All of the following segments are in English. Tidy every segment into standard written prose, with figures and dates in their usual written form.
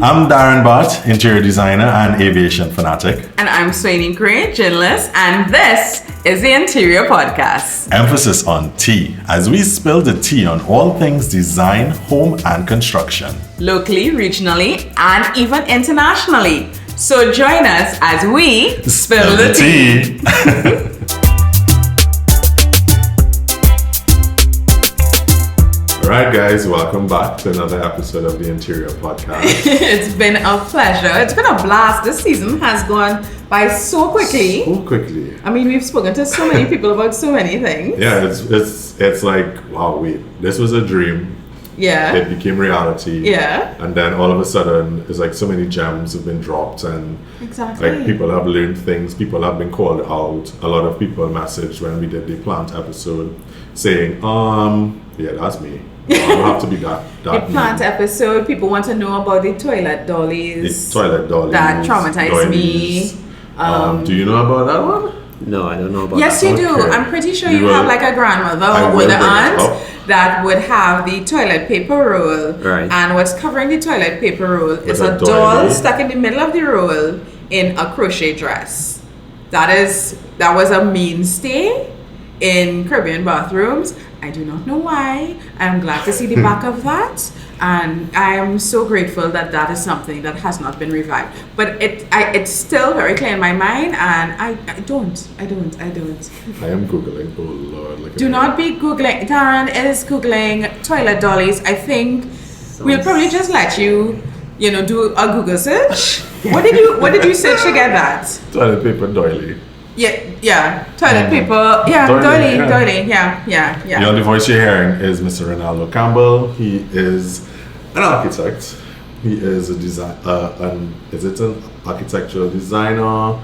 I'm Darren Bott, interior designer and aviation fanatic. And I'm Soyini, journalist, and this is the Interior Podcast. Emphasis on tea, as we spill the tea on all things design, home, and construction. Locally, regionally, and even internationally. So join us as we spill the tea. Alright guys, welcome back to another episode of the Interior Podcast. It's been a pleasure. It's been a blast. This season has gone by so quickly. So quickly. I mean, we've spoken to so many people about so many things. Yeah, it's like, wow, wait, this was a dream. Yeah. It became reality. Yeah. And then all of a sudden, it's like so many gems have been dropped and exactly. Like people have learned things, people have been called out. A lot of people messaged when we did the plant episode saying, yeah, that's me. I don't have to be that the plant episode, people want to know about the toilet dollies. The toilet dollies. That traumatized me. Do you know about that one? No, I don't know about yes, that. Yes, you do. Okay. I'm pretty sure you have like a grandmother or an aunt that would have the toilet paper roll. Right. And what's covering the toilet paper roll is a doll stuck in the middle of the roll in a crochet dress. That was a mainstay in Caribbean bathrooms. I do not know why. I'm glad to see the back of that, and I am so grateful that that is something that has not been revived. But it's still very clear in my mind, and I don't. I am Googling. Oh Lord! Do not be Googling. Darren is Googling toilet dollies. I think we'll probably just let you do a Google search. What did you search to get that? Toilet paper doily. Yeah, toilet paper. Yeah, doily. Yeah. The only voice you're hearing is Mr. Renaldo Campbell. He is an architect. He is an architectural designer?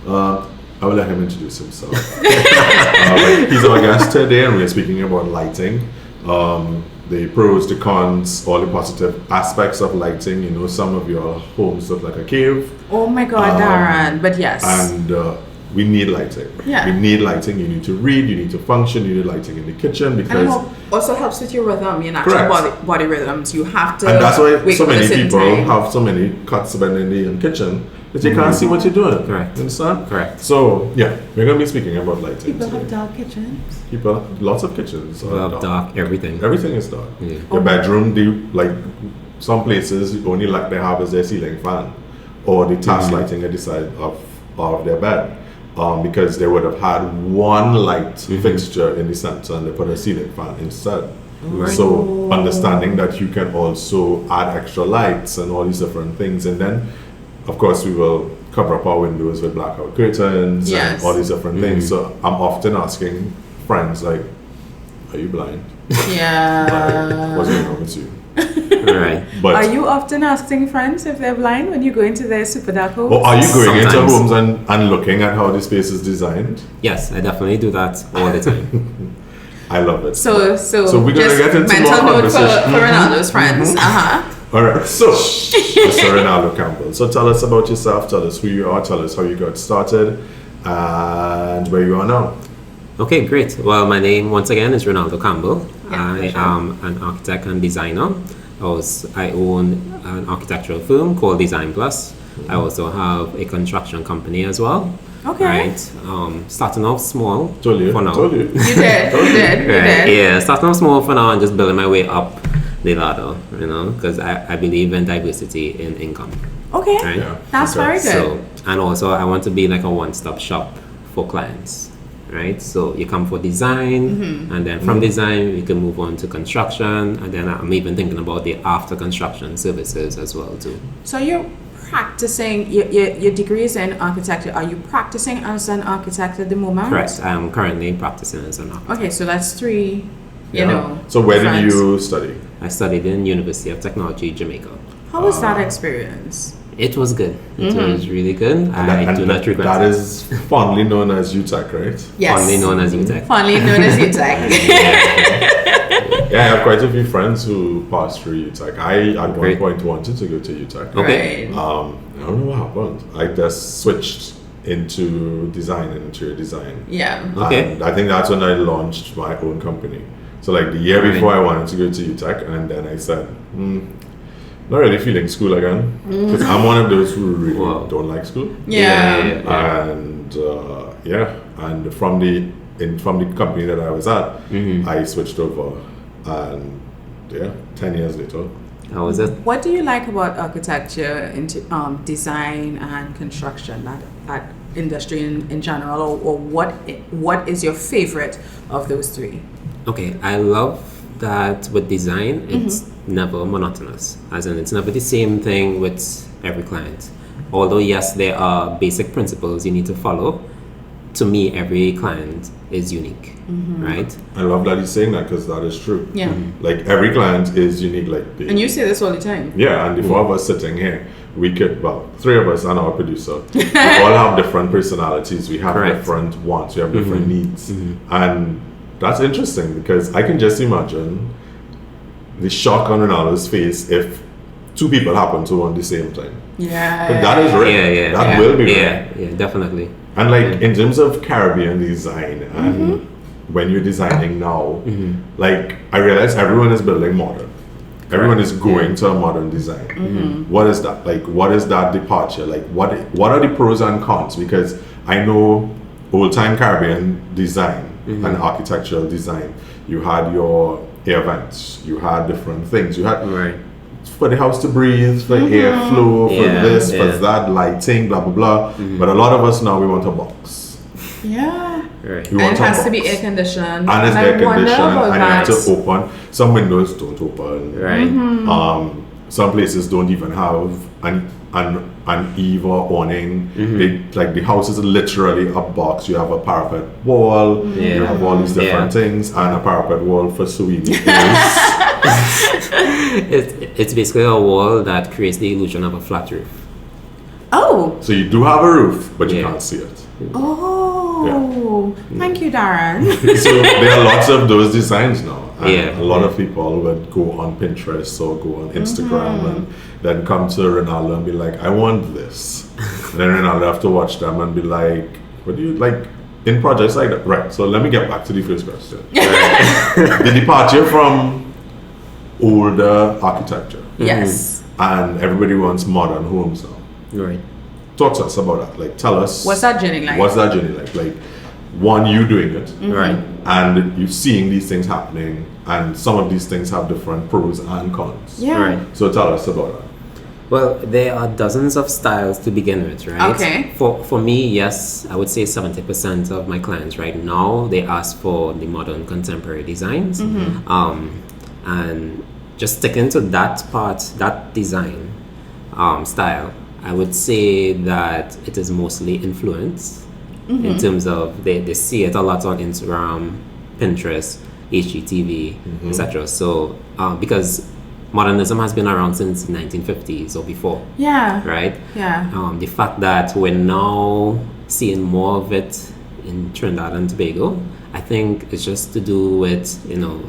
I will let him introduce himself. But he's our guest today, and we're speaking about lighting. The pros, the cons, all the positive aspects of lighting. Some of your homes look like a cave. Oh my God, Darren! But yes. And we need lighting. Yeah. We need lighting. You need to read, you need to function, you need lighting in the kitchen because... And it also helps with your rhythm, your natural body rhythms. You have to... And that's why so many people have so many cuts in the kitchen that you can't see what you're doing. Correct. You understand? Correct. So, yeah, we're going to be speaking about lighting People today. have dark kitchens. Lots of kitchens have dark everything. Everything is dark. Yeah. Your bedroom, some places, the only light they have is their ceiling fan or the task lighting at the side of their bed. Because they would have had one light fixture in the center and they put a ceiling fan instead. Right. So understanding that you can also add extra lights and all these different things, and then of course we will cover up our windows with blackout curtains and all these different things. So I'm often asking friends like, are you blind? Yeah. What's going on with you? Right. But are you often asking friends if they're blind when you go into their super dark homes? Or are you going into Sometimes. homes and looking at how the space is designed? Yes, I definitely do that all the time. I love it. So we're going to get into more mental note conversation. for Ronaldo's friends. All right, so Mr. Renaldo Campbell. So tell us about yourself. Tell us who you are. Tell us how you got started and where you are now. Okay, great. Well, my name once again is Renaldo Campbell. Yeah, I am an architect and designer. I own an architectural firm called Design Plus. I also have a construction company as well. Okay. Right. Starting off small Told you. for now. Told you. You did. Yeah, starting off small for now and just building my way up the ladder, because I believe in diversity in income. Okay. Right? Yeah. That's very good. So, and also I want to be like a one-stop shop for clients. Right, so you come for design, and then from design you can move on to construction, and then I'm even thinking about the after construction services as well too. So you're practicing your degree is in architecture. Are you practicing as an architect at the moment? Correct. I am currently practicing as an architect. Okay, so that's three. So where did you study? I studied in University of Technology, Jamaica. How was that experience? It was good. It was really good. I do not regret that it. That is fondly known as UTech, right? Yes. Fondly known as UTech. Fondly known as UTech. Yeah, I have quite a few friends who passed through UTech. I at one point wanted to go to UTech. Okay. Right. I don't know what happened. I just switched into design and interior design. Yeah. Okay. And I think that's when I launched my own company. So like the year before I wanted to go to UTech, and then I said, not really feeling school again. Because I'm one of those who really don't like school. And and from the company that I was at, I switched over, and 10 years later. How was it? What do you like about architecture, design and construction, that industry in general, or what is your favorite of those three? Okay, I love that with design, it's never monotonous. As in, it's never the same thing with every client. Although, yes, there are basic principles you need to follow. To me, every client is unique, right? I love that he's saying that, because that is true. Yeah. Like, every client is unique. And you say this all the time. Yeah, and the four of us sitting here, three of us and our producer, we all have different personalities. We have different wants. We have different needs. And that's interesting, because I can just imagine the shock on Ronaldo's face if two people happen to want the same thing. Yeah. But that is rare. That will be rare. Yeah, definitely. And in terms of Caribbean design, and when you're designing now, I realize everyone is building modern. Everyone is going to a modern design. What is that? What is that departure? What are the pros and cons? Because I know old-time Caribbean design and architectural design, you had your air vents, you had different things. You had for the house to breathe, for airflow, for this, for that, lighting, blah, blah, blah. But a lot of us now, we want a box. Yeah. Right. And it has to be air conditioned. And it's air conditioned, and you have to open. Some windows don't open. Right. Some places don't even have an eave or awning. The house is literally a box. You have a parapet wall. You have all these different things, and a parapet wall for Soyini it's basically a wall that creates the illusion of a flat roof. Oh. So you do have a roof, but you can't see it. Oh. Thank you, Darren. So there are lots of those designs now. And a lot Yeah. of people would go on Pinterest or go on Instagram and then come to Renaldo and be like, I want this. And then Renaldo have to watch them and be like, what do you like in projects like that? Right. So let me get back to the first question. The departure from older architecture. Yes. And everybody wants modern homes now. Right. Talk to us about that. Tell us. What's that journey like? What's that journey like? One, you doing it. Right. And you seeing these things happening, and some of these things have different pros and cons. Yeah. Right. So tell us about that. Well, there are dozens of styles to begin with, right? Okay. For me, yes, I would say 70% of my clients right now, they ask for the modern contemporary designs. And just sticking to that part, that design style, I would say that it is mostly influence in terms of they see it a lot on Instagram, Pinterest, HGTV, etc. So because modernism has been around since the 1950s or before. Yeah. Right? Yeah. The fact that we're now seeing more of it in Trinidad and Tobago, I think it's just to do with,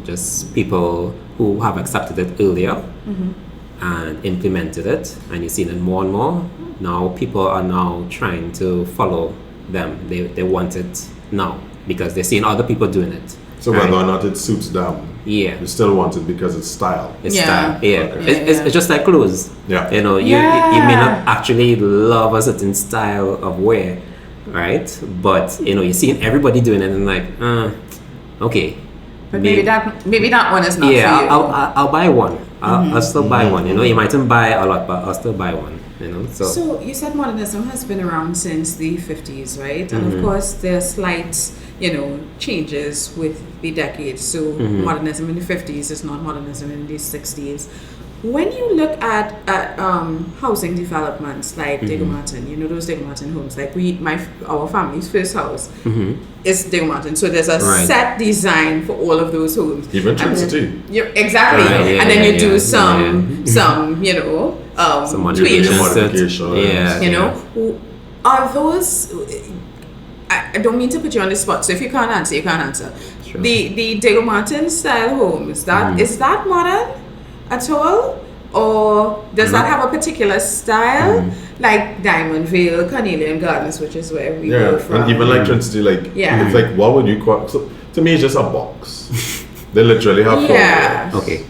just people who have accepted it earlier and implemented it, and you're seeing it more and more. Now people are now trying to follow them. They want it now because they're seeing other people doing it. So whether or not it suits them, you still want it because it's style. It's style. Yeah. Okay. It's just like clothes. Yeah. You may not actually love a certain style of wear, right? But you're seeing everybody doing it and okay. But maybe that one is not for you. I'll buy one. I'll still buy one. You mightn't buy a lot, but I'll still buy one. So you said modernism has been around since the 50s, right? And of course there are slight, changes with the decades. So modernism in the 50s is not modernism in the 60s. When you look at housing developments like Diego Martin, those Diego Martin homes, like our family's first house is Diego Martin. So there's a set design for all of those homes. Even Trinity. Exactly. And then you do some tweaks. Modifications. Are those? I don't mean to put you on the spot. So if you can't answer, you can't answer. Sure. The Diego Martin style homes, is that modern at all? Or does that have a particular style? Like Diamond Vale, Carnelian Gardens, which is where we go from. And even like Trinity, it's like, what would you call? So to me, it's just a box. They literally have four walls. Okay.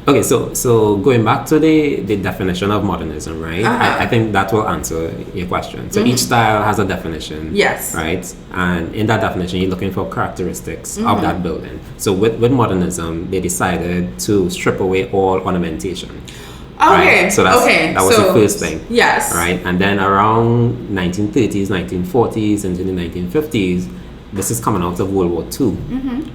Okay, so going back to the definition of modernism, right? I think that will answer your question. So each style has a definition. Yes. Right? And in that definition, you're looking for characteristics of that building. So with modernism, they decided to strip away all ornamentation. Okay. Right? So that was the first thing. Yes. Right? And then around 1930s, 1940s, into the 1950s, this is coming out of World War II,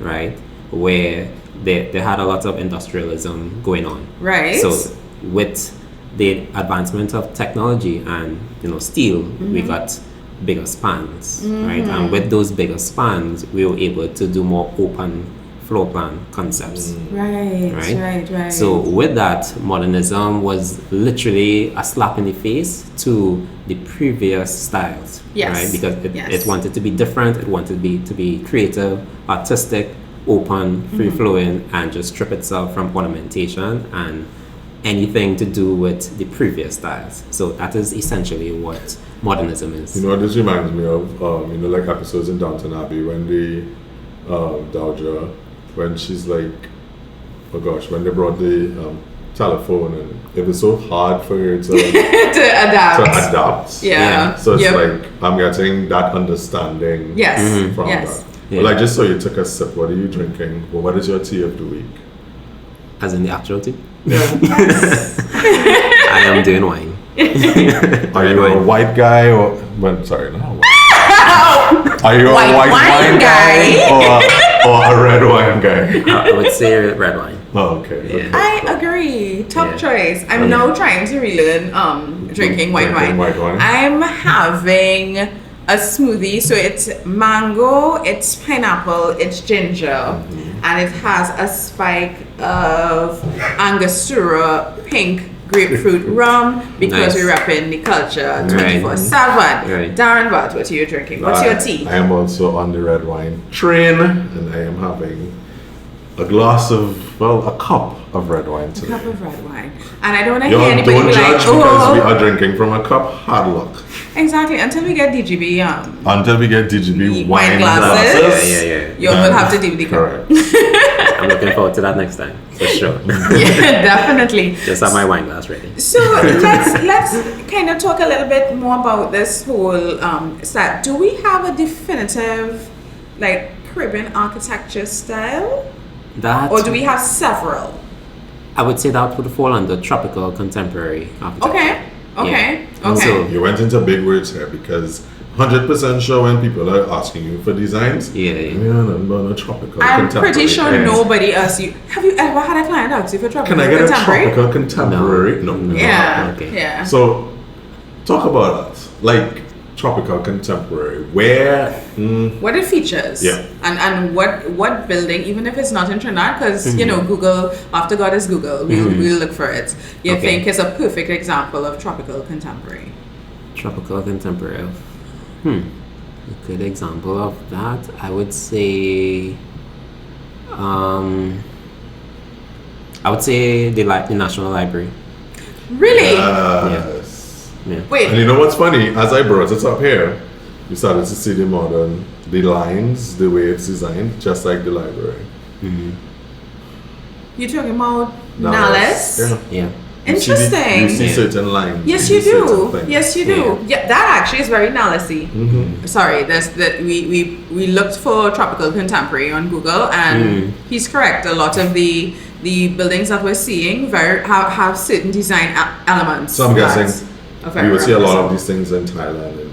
right? Where they had a lot of industrialism going on. Right. So with the advancement of technology and steel, we got bigger spans, right? And with those bigger spans, we were able to do more open floor plan concepts. Right. So with that, modernism was literally a slap in the face to the previous styles, right? Because it wanted to be different, it wanted to be creative, artistic, open, free-flowing, and just strip itself from ornamentation and anything to do with the previous styles. So that is essentially what modernism is. This reminds me of like episodes in Downton Abbey when the Dowager, when she's like, oh gosh, when they brought the telephone, and it was so hard for her to to adapt. Yeah. So it's like I'm getting that understanding from that. Well, I just saw you took a sip. What are you drinking? Well, what is your tea of the week? As in the actual tea? Yeah. I am doing wine. Are you a white guy or? Well, sorry, not white. Are you a white wine guy or a red wine guy? I would say red wine. Oh, okay. Yeah. I agree. Top choice. I'm now trying to relearn drinking white wine. I'm having a smoothie, so it's mango, it's pineapple, it's ginger, and it has a spike of Angostura pink grapefruit rum because we're repping the culture 24/7. Right. Darren, what are you drinking? What's your tea? I am also on the red wine train, and I am having a cup of red wine today. A cup of red wine. And I don't want to hear anybody don't be judge like, because we are drinking from a cup. Hard luck. Exactly, until we get DGB Until we get DGB wine glasses. Yeah. You will have to do the cup. Correct. I'm looking forward to that next time, for sure. Yeah, definitely. Just have my wine glass ready. So let's kind of talk a little bit more about this whole style. Do we have a definitive Caribbean architecture style? Or do we have several? I would say that would fall under tropical contemporary architecture. Okay. So you went into big words here because 100% sure when people are asking you for designs, no tropical. I'm pretty sure nobody asks you. Have you ever had a client ask you for tropical contemporary? Can I get a tropical contemporary? No. Yeah. Okay. Yeah. So talk about that. Tropical contemporary. Where? What it features? Yeah. And what building? Even if it's not in Trinidad, because Google, after God is Google, we'll look for it. You think is a perfect example of tropical contemporary? Tropical contemporary. A good example of that, I would say. The National Library. Really? Yes. Yeah. Wait. And you know what's funny? As I brought it up here, you started to see the lines, the way it's designed, just like the library. You're talking about Nalles? Yeah. Interesting. You see certain lines. Yes, you do. Yes, you do. Yeah, that actually is very Nalles-y. Sorry, we looked for tropical contemporary on Google, and he's correct. A lot of the buildings that we're seeing have certain design elements. So I'm guessing you would see a lot of these things in Thailand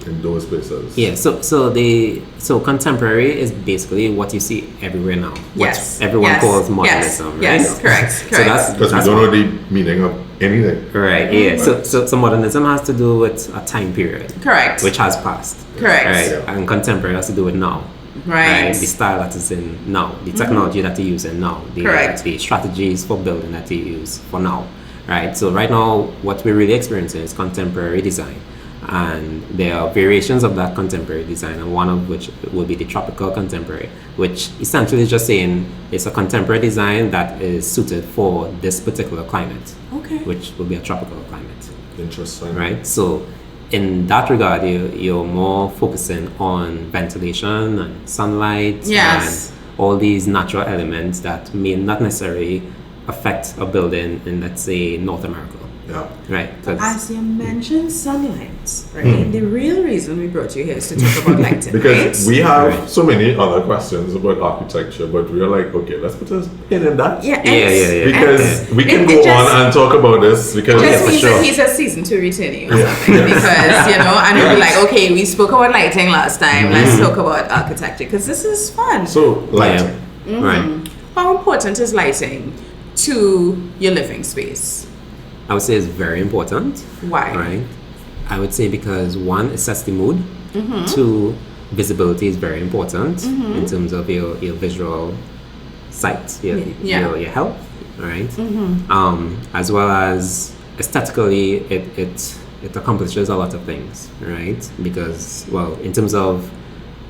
in those places. Yeah. So contemporary is basically what you see everywhere now. Yes. Everyone calls modernism. Right? Yes. Correct. So because we don't know the meaning of anything. Right. Yeah. So modernism has to do with a time period. Correct. Which has passed. Correct. Right. Yeah. And contemporary has to do with now. Right. The style that is in now, the technology that you use in now, the strategies for building that you use for now. Right. So right now, what we're really experiencing is contemporary design, and there are variations of that contemporary design, and one of which will be the tropical contemporary, which essentially is just saying it's a contemporary design that is suited for this particular climate, which will be a tropical climate. Interesting. Right. So in that regard, you're more focusing on ventilation and sunlight and all these natural elements that may not necessarily affect a building in, let's say, North America. Yeah. Right. 'Cause- As you mentioned sunlight, right? The real reason we brought you here is to talk about lighting, Because right? we have so many other questions about architecture, but we're like, okay, let's put a pin in that. Yeah, Yeah. Because we can It go just- on and talk about this because Just for means sure. that he's a season 2 returnee or something because, and we'll be like, okay, we spoke about lighting last time, let's talk about architecture because this is fun. so lighting. Right. How important is lighting to your living space? I would say it's very important. Why? Right. I would say because one, it sets the mood. Two, visibility is very important in terms of your visual sight, your health, right? As well as aesthetically, it accomplishes a lot of things, right? Because, well, in terms of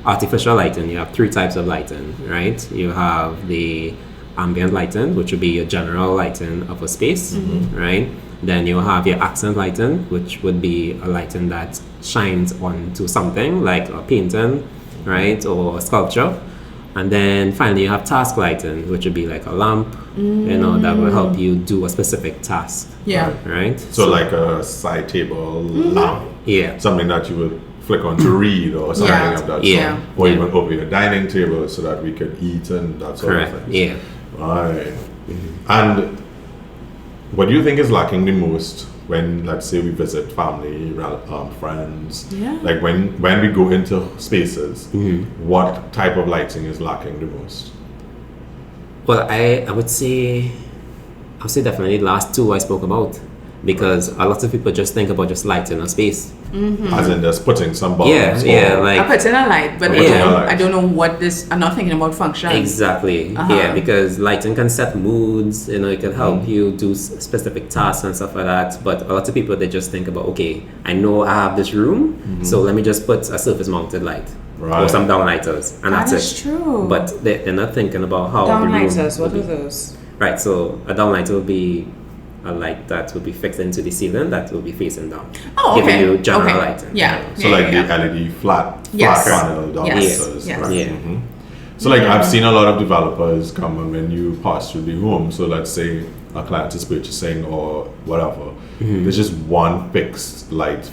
artificial lighting, you have 3 types of lighting, right? You have the ambient lighting, which would be your general lighting of a space, right? Then you have your accent lighting, which would be a lighting that shines onto something like a painting, right, or a sculpture. And then finally you have task lighting, which would be like a lamp, that will help you do a specific task. Yeah. Right? So like a side table lamp, Yeah. something that you would flick on to read or something Yeah. of that Yeah. sort. Or even over your dining table so that we could eat and that sort Correct. of thing. Yeah. Right. And what do you think is lacking the most when, let's say, we visit family, friends? Yeah. Like when we go into spaces, what type of lighting is lacking the most? Well, I would say definitely the last 2 I spoke about, because a lot of people just think about just lighting a space. As in just putting some bulbs. Yeah, or- like I put in a light, but Yeah. I don't know what this. I'm not thinking about function. exactly. Yeah, because lighting can set moods. It can help you do specific tasks and stuff like that. But a lot of people, they just think about, okay, I know I have this room, so let me just put a surface mounted light or Right. some downlighters, and That that's is it. true. But they're not thinking about how the room Downlighters, what would are be. those? Right, so a downlighter would be a light that will be fixed into the ceiling that will be facing down, Oh, okay. giving you general Okay. lighting. Yeah. So yeah, like yeah. the LED flat Yes. panel Yes. downlighters. Yes. Right? Yeah. So like I've seen a lot of developers come and when you pass through the home, so let's say a client is purchasing or whatever, there's just one fixed light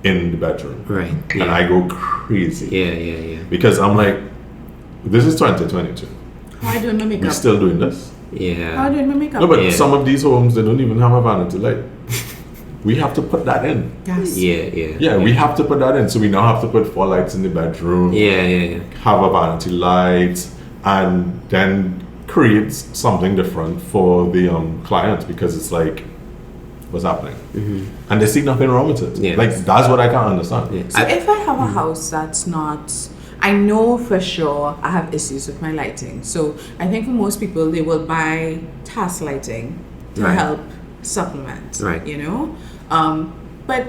in the bedroom. Right. And Yeah. I go crazy. Yeah. Because I'm like, this is 2022. How doing my We're makeup? still doing this. How Yeah. doing my makeup? No, but Yeah. some of these homes, they don't even have a vanity light. We have to put that in. Yes. Yeah. Yeah, we have to put that in. So we now have to put 4 lights in the bedroom, Yeah. have a vanity light, and then create something different for the client because it's like, what's happening? And they see nothing wrong with it. Yeah. Like, that's what I can't understand. Yeah. So if I have a house that's not, I know for sure I have issues with my lighting. So I think for most people, they will buy task lighting to Right. help supplement. Right. But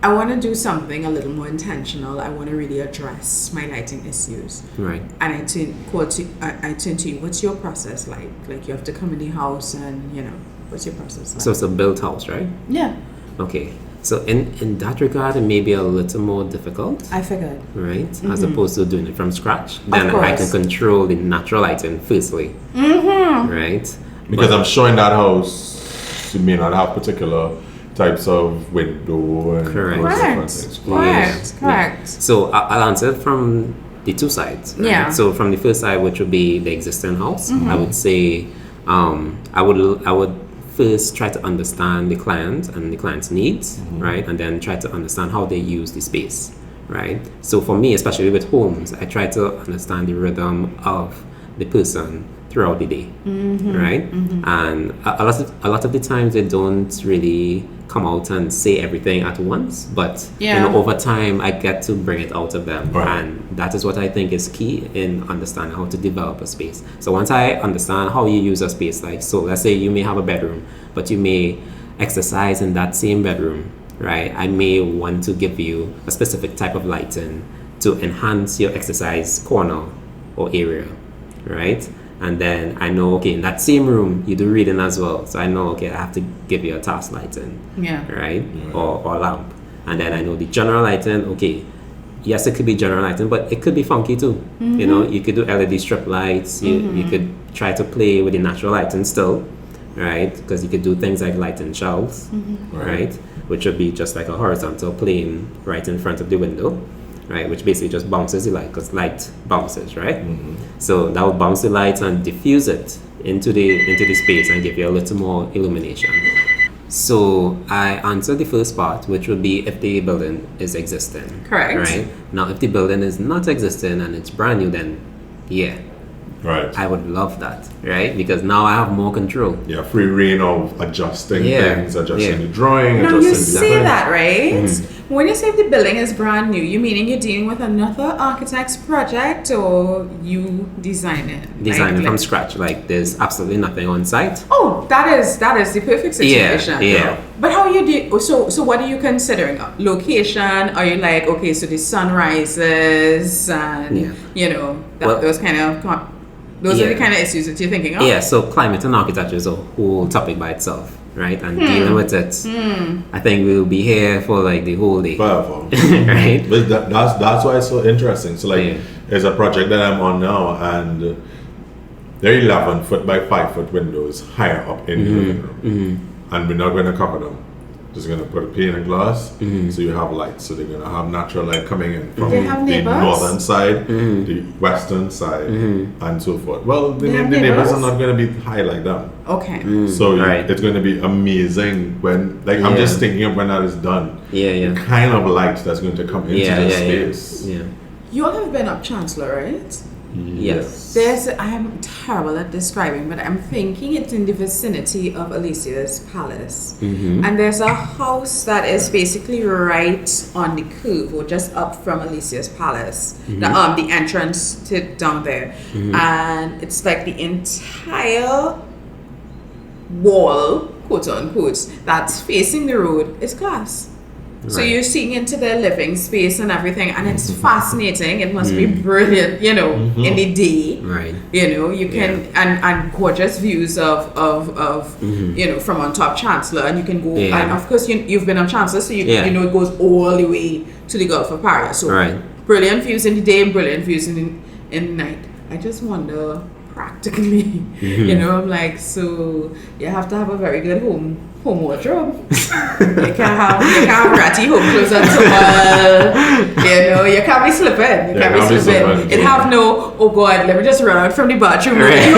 I want to do something a little more intentional. I want to really address my lighting issues. Right. And I turn to you. What's your process like? Like you have to come in the house and what's your process like? So it's a built house, right? Yeah, Okay. So in that regard, it may be a little more difficult, I figured. right? As opposed to doing it from scratch. Then I can course. control the natural lighting firstly, right? Because I'm sure in that house, you may not have particular types of window and Correct. those different Correct. things. Correct. So I'll answer it from the 2 sides. Right? Yeah. So from the first side, which would be the existing house, I would say I would first try to understand the client and the client's needs, right, and then try to understand how they use the space, right. So for me, especially with homes, I try to understand the rhythm of the person throughout the day, right? And a lot of the times they don't really come out and say everything at once, but over time I get to bring it out of them, Right. and that is what I think is key in understanding how to develop a space. So once I understand how you use a space, like so let's say you may have a bedroom, but you may exercise in that same bedroom, right? I may want to give you a specific type of lighting to enhance your exercise corner or area, right? And then I know, okay, in that same room, you do reading as well. So I know, okay, I have to give you a task lighting, Yeah. right? Or lamp. And then I know the general lighting, okay, yes, it could be general lighting, but it could be funky too. You know, you could do LED strip lights. You could try to play with the natural lighting still, right? Because you could do things like lighting shelves, right? Which would be just like a horizontal plane right in front of the window, right? Which basically just bounces the light, because light bounces, right? So that would bounce the light and diffuse it into the space and give you a little more illumination. So I answered the first part, which would be if the building is existing. Correct. Right? Now, if the building is not existing and it's brand new, then yeah. Right. I would love that, right? Because now I have more control. Yeah, free reign of adjusting things, adjusting Yeah. the drawing, Now adjusting you the say thing. that, right? When you say the building is brand new, you meaning you're dealing with another architect's project or you design it? Designing Like- from scratch, like there's absolutely nothing on site. Oh, that is the perfect situation. Yeah. But how you do? So what are you considering? Location? Are you like, okay, so the sun rises and Yeah. you know Well- those kind of those are the Yeah. kind of issues that you're thinking of? Yeah, so climate and architecture is a whole topic by itself, right? And dealing with it, I think we'll be here for like the whole day, Powerful. right? But that's why it's so interesting. So like, Yeah. there's a project that I'm on now, and they're 11 foot by 5 foot windows higher up in the living room, and we're not going to cover them. Just going to put a pane of glass, so you have light. So they're going to have natural light coming in from They have the neighbors? northern side, the western side, and so forth. Well, the They have neighbors are neighbors? not going to be high like them. Okay. So Right. it's going to be amazing when, like, I'm Yeah. just thinking of when that is done. Yeah. The kind of light that's going to come into the space. Yeah. You all have been up Chancellor, right? Yes. I'm terrible at describing, but I'm thinking it's in the vicinity of Alicia's palace. And there's a house that is basically right on the curve or just up from Alicia's palace. The entrance to down there. And it's like the entire wall, quote unquote, that's facing the road is glass. So Right. you're seeing into their living space and everything, and it's fascinating. It must be brilliant, you know, in the day. Right. You know, you can and gorgeous views of you know, from on top Chancellor, and you can go and of course you've been on Chancellor, so you know it goes all the way to the Gulf of Paris. So Right. brilliant views in the day and brilliant views in the night. I just wonder practically, you know, I'm like, so you have to have a very good home wardrobe. you can't have ratty home clothes at all. You know, you can't be slipping. You can't be slipping. It have no, oh God, let me just run out from the bathroom. Right.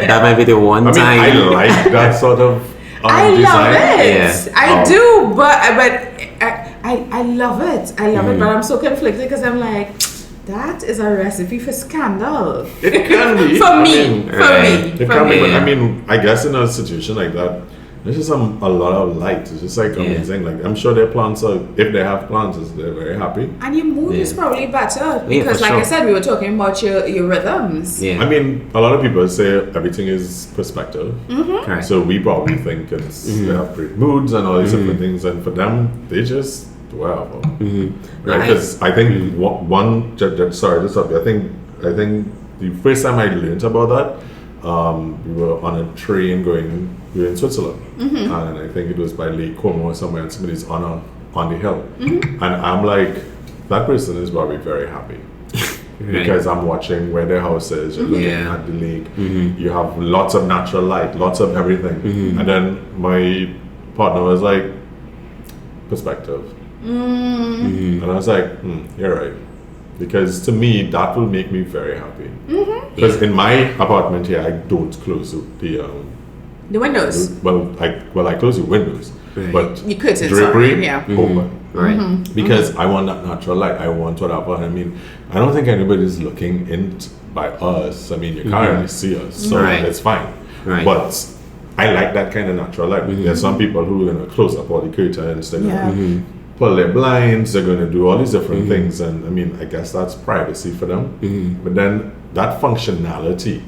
That might be the one I mean, time. I like that sort of I design. love it. Yeah. I do, but I love it. I love it, but I'm so conflicted because I'm like, that is a recipe for scandal. It can be. for I me. mean, For right. me. It For can be, me. but I mean, I guess in a situation like that, there's just a lot of light. It's just like amazing. Like, I'm sure their plants are, if they have plants, they're very happy. And your mood is probably better because, for like I sure. said, we were talking about your rhythms. Yeah. I mean, a lot of people say everything is perspective. Correct. So we probably think it's they have great moods and all these different things, and for them, they just wow. Right? Because I think sorry, just stop you. I think the first time I learned about that, we were on a train we were in Switzerland, and I think it was by Lake Como or somewhere, and somebody's on the hill, and I'm like, that person is probably very happy. Because I'm watching where their house is, you're looking Yeah. at the lake, you have lots of natural light, lots of everything. And then my partner was like, perspective. And I was like, you're right. Because to me, that will make me very happy. Because in my apartment here, I don't close The windows. I close the windows, Right. but You could say drapery sorry, yeah. open. Right. Because I want that natural light. I want whatever. I mean, I don't think anybody's looking in by us. I mean, you can't really see us, so Right. it's fine. Right. But I like that kind of natural light. There's some people who are going to close up all the curtains. They're going to pull their blinds. They're going to do all these different things. And I mean, I guess that's privacy for them. But then that functionality,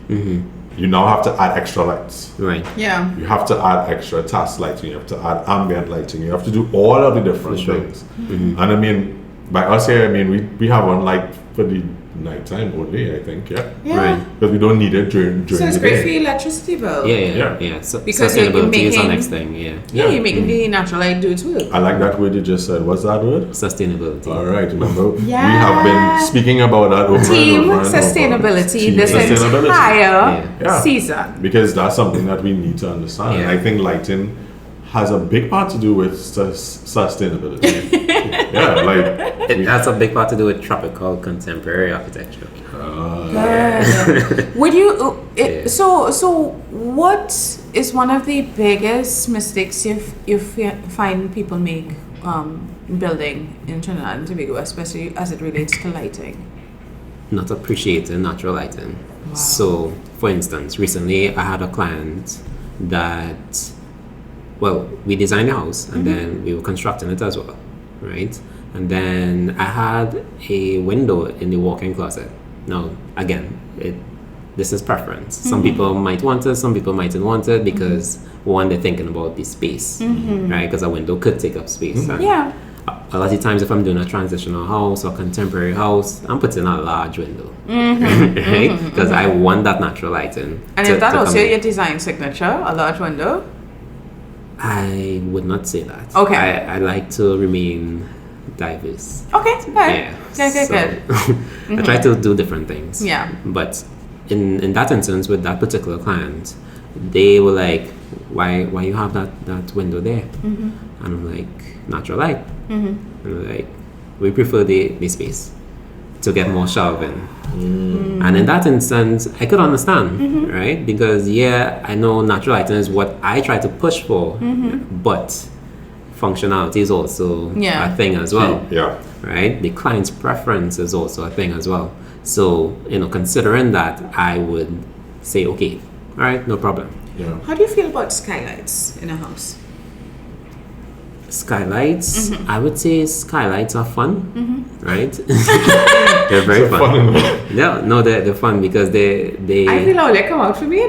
you now have to add extra lights. Right. Yeah. You have to add extra task lighting. You have to add ambient lighting. You have to do all of the different things. And I mean, by us here, I mean we have one light for the nighttime only, I think. Yeah. Yeah. Right. Because we don't need it during So it's the great for day. your electricity bill. Yeah. So Because you're sustainability is our making- next thing. Yeah. Yeah, you're making the natural light do its work. I like that word you just said. What's that word? Sustainability. All right, remember we Yeah. have been speaking about that over Team and over and sustainability Team this sustainability. entire Yeah. season. Because that's something that we need to understand. And Yeah. I think lighting has a big part to do with sustainability. Yeah, like It has a big part to do with tropical contemporary architecture. Good. Would you? Yeah. So what is one of the biggest mistakes you find people make building in Trinidad and Tobago, especially as it relates to lighting? Not appreciating natural lighting. Wow. So, for instance, recently I had a client that, well, we designed a house and then we were constructing it as well, right? And then I had a window in the walk-in closet. Now, again, this is preference. Some people might want it, some people mightn't want it because one, they're thinking about the space, right? Because a window could take up space. And Yeah. a lot of times if I'm doing a transitional house or contemporary house, I'm putting a large window, right? Because I want that natural lighting. And to- is that to also come in. your design signature, a large window? I would not say that. Okay. I like to remain diverse. Okay, good. Yeah. Good. I try to do different things. Yeah. But in that instance with that particular client, they were like, why you have that window there? And I'm like, natural light. And they're like, we prefer the space to get more shelving. And in that instance, I could understand, right? Because I know natural lighting is what I try to push for, but functionality is also a thing as well. yeah. Right? The client's preference is also a thing as well. So, considering that, I would say, okay, all right, no problem. Yeah. How do you feel about skylights in a house? Skylights, I would say skylights are fun, right? They're very fun. No, they're fun because they I feel how they come out for me,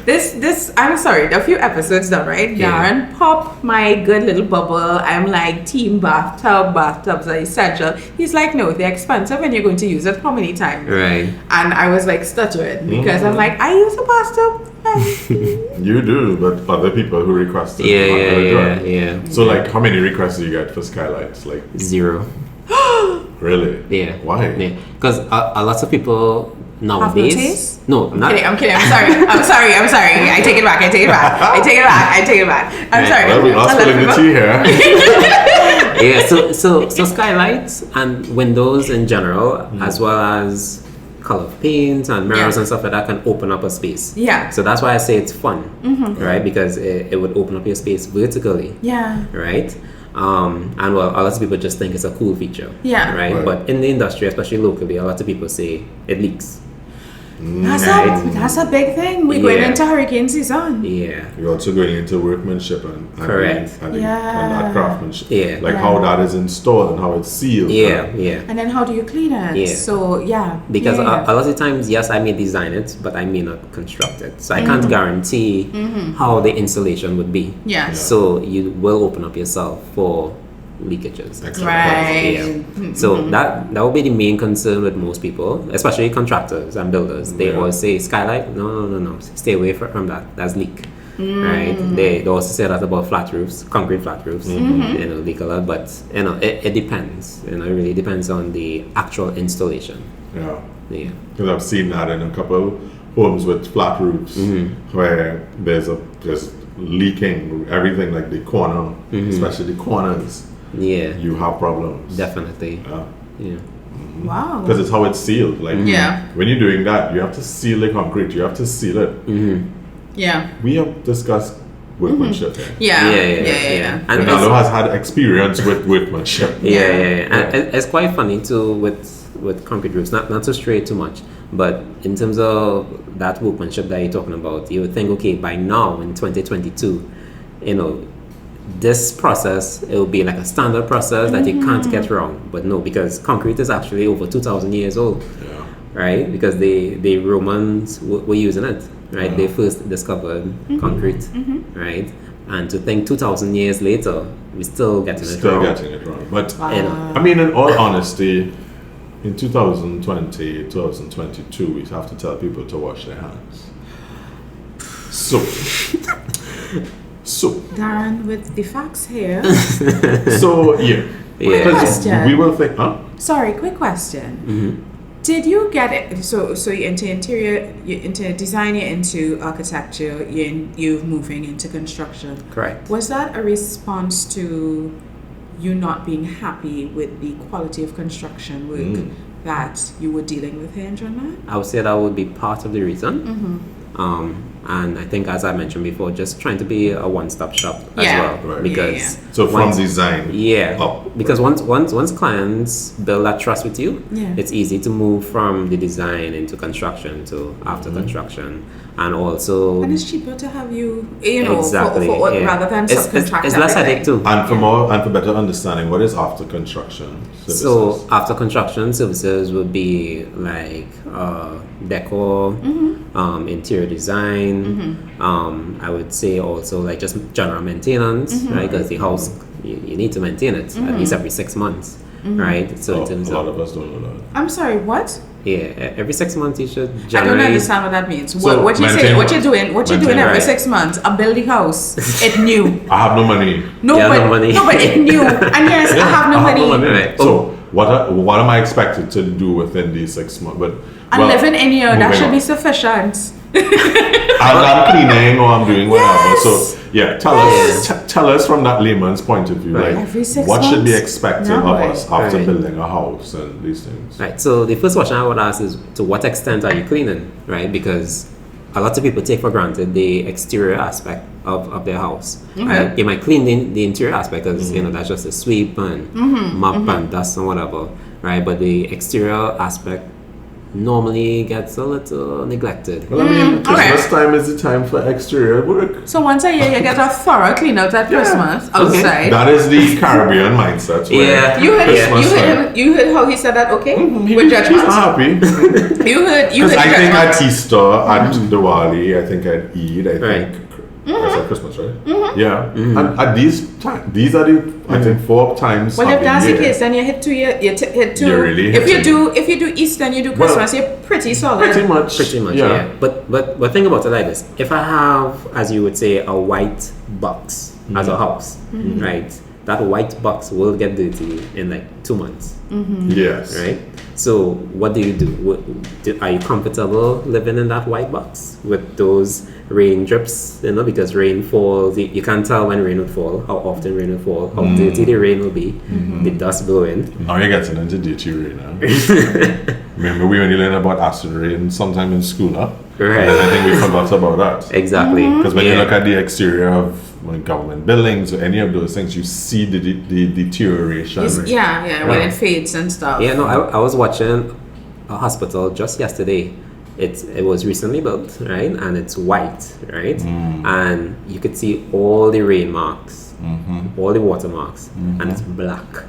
This, I'm sorry, there are a few episodes done, right? Yeah. Darren pop my good little bubble. I'm like, team bathtubs are essential. He's like, no, they're expensive and you're going to use it how many times? right. And I was like stuttering because I'm like, I use a bathtub. You do, but other people who request it. Yeah. So like how many requests do you get for skylights? Like 0. really? Yeah. Why? Yeah. Because a lot of people nowadays. taste? No, not. I'm kidding. I'm sorry. I take it back. I'm Right. sorry. Well, we're not spilling the tea here. Yeah. So skylights and windows in general, as well as color paint and mirrors and stuff like that, can open up a space. Yeah. So that's why I say it's fun, right? Because it would open up your space vertically. Yeah. Right? And well, a lot of people just think it's a cool feature. Yeah. Right? Right. But in the industry, especially locally, a lot of people say it leaks. That's a big thing. We're going Yeah. into hurricane season. Yeah. You're also going into workmanship and Correct. and that craftsmanship. Yeah. Like how that is installed and how it's sealed. Yeah. and- Yeah. And then how do you clean it? Yeah. So Because yeah. a lot of times, yes, I may design it, but I may not construct it. So I can't guarantee how the installation would be. Yeah. So you will open up yourself for leakages. Excellent. Right. Yeah. So that will be the main concern with most people, especially contractors and builders. They Yeah. always say skylight. No. Stay away from that. That's leak. Right? They also say that about flat roofs, concrete flat roofs. Leak a lot, but it depends. It really depends on the actual installation. Yeah. Yeah. Because I've seen that in a couple homes with flat roofs where there's leaking everything, like the corner, especially the corners. Yeah. You have problems. Definitely. Yeah. Yeah. Wow. Because it's how it's sealed. Like Yeah. when you're doing that, you have to seal the concrete. You have to seal it. Yeah. We have discussed workmanship here. Yeah. And Renaldo has had experience with workmanship. Yeah. And it's quite funny too with concrete roofs. Not to stray too much, but in terms of that workmanship that you're talking about, you would think, okay, by now in 2022, this process, it will be like a standard process that you can't get wrong. But no, because concrete is actually over 2,000 years old, Yeah. right? Because the Romans were using it, right? Yeah. They first discovered concrete, right? And to think 2,000 years later, we're still getting it Still wrong. getting it wrong. But You know, I mean, in all honesty, in 2020, 2022, we have to tell people to wash their hands. So Darren with the facts here. so yeah. Yeah. Because we will think, huh? Sorry, quick question. Mm-hmm. Did you get it? So you're into interior, you're into design, you're into architecture, you're moving into construction. Correct. Was that a response to you not being happy with the quality of construction work that you were dealing with here in Trinidad? I would say that would be part of the reason. And I think, as I mentioned before, just trying to be a one-stop shop as well. Right. Because So from design up. Because once clients build that trust with you, it's easy to move from the design into construction to after construction. And also, And it's cheaper to have you know, exactly, rather than subcontract it's less headache too. And for more and for better understanding, what is after construction services? So after construction services would be like decor, interior design. I would say also like just general maintenance, right? Because the house you need to maintain it at least every 6 months, right? So in terms a lot of us don't know that. I'm sorry, what? Yeah, every 6 months you should I generate. don't understand what that means. So What you say? What you're doing? What you're doing every right. 6 months? A building house. It new. I have no money. No, Yeah, but no money. no, but it new. And yes, I have no money. Right. So what am I expected to do within these 6 months? But And living in here, that moving should on. be sufficient. I'm cleaning or I'm doing whatever. Yes. So yeah, tell us from that layman's point of view, Right. like Every 6 what should be months? expected No of way. us after Right. building a house and these things. Right. So the first question I would ask is, to what extent are you cleaning? Right. Because a lot of people take for granted the exterior aspect of their house. Right? You might clean the interior aspect because you know that's just a sweep and mop and dust and whatever. Right. But the exterior aspect normally gets a little neglected. Well, I mean, okay. Christmas time is the time for exterior work. So once a year, you get a thorough clean out at Christmas outside. That is the Caribbean mindset. Where Yeah. You heard, Christmas time. you heard how he said that, okay? With He's judgment. not happy. You heard Because I think judgment. at Easter, at Diwali, I think at Eid, I Right. think. I said Christmas, right? Yeah. And at these are the, I think, 4 times. Well, of if that's the year. case, then you hit 2 years. Hit 2. You're really if you hitting. do Easter and you do Well, Christmas, you're pretty solid. Pretty much. Pretty much, yeah. But think about it like this: if I have, as you would say, a white box as a house, right? That white box will get dirty in like 2 months, Yes. right? So what do you do? Are you comfortable living in that white box with those rain drips? You know, because rain falls, you can't tell when rain would fall, how often rain would fall, how dirty the rain will be, the dust blowing. Now you're getting into dirty rain. Huh? Remember, we only learned about acid rain sometime in school, huh? Right. And I think we forgot about that. Exactly. Because when you Yeah. look at the exterior of government buildings or any of those things, you see the deterioration. Yeah, when it fades and stuff. Yeah, no, I was watching a hospital just yesterday. It was recently built, right? And it's white, right? And you could see all the rain marks, all the water marks, and it's black,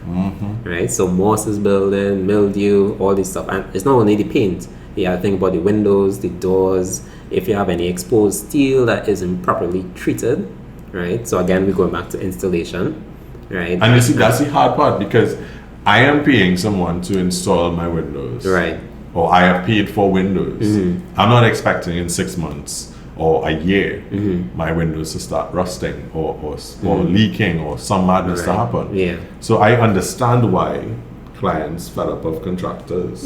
right? So moss is building, mildew, all this stuff. And it's not only the paint. You have to think about the windows, the doors, if you have any exposed steel that isn't properly treated, right? So again, we're going back to installation, right? And you see, that's the hard part because I am paying someone to install my windows. Right. Or I have paid for windows. I'm not expecting in 6 months or a year my windows to start rusting or leaking or some madness to happen. Yeah. So I understand why clients fed up of contractors,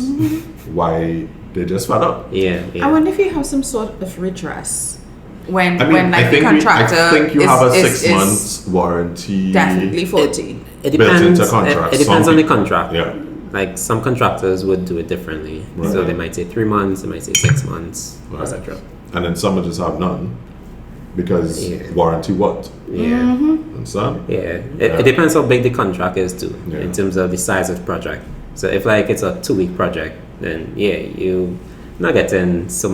why they just fed up. Yeah. I wonder if you have some sort of redress when I mean, when like I think the contractor I think you is, have a is- 6 months warranty. definitely faulty. It built depends. into contracts. It depends Some on the people- contract. Yeah. Like some contractors would do it differently. Right. So they might say 3 months, they might say 6 months, Right. etc. And then some will just have none because Yeah. warranty what? Yeah. Understand? Yeah. It depends how big the contract is too, Yeah. in terms of the size of the project. So if like it's a 2-week project, then yeah, you not getting so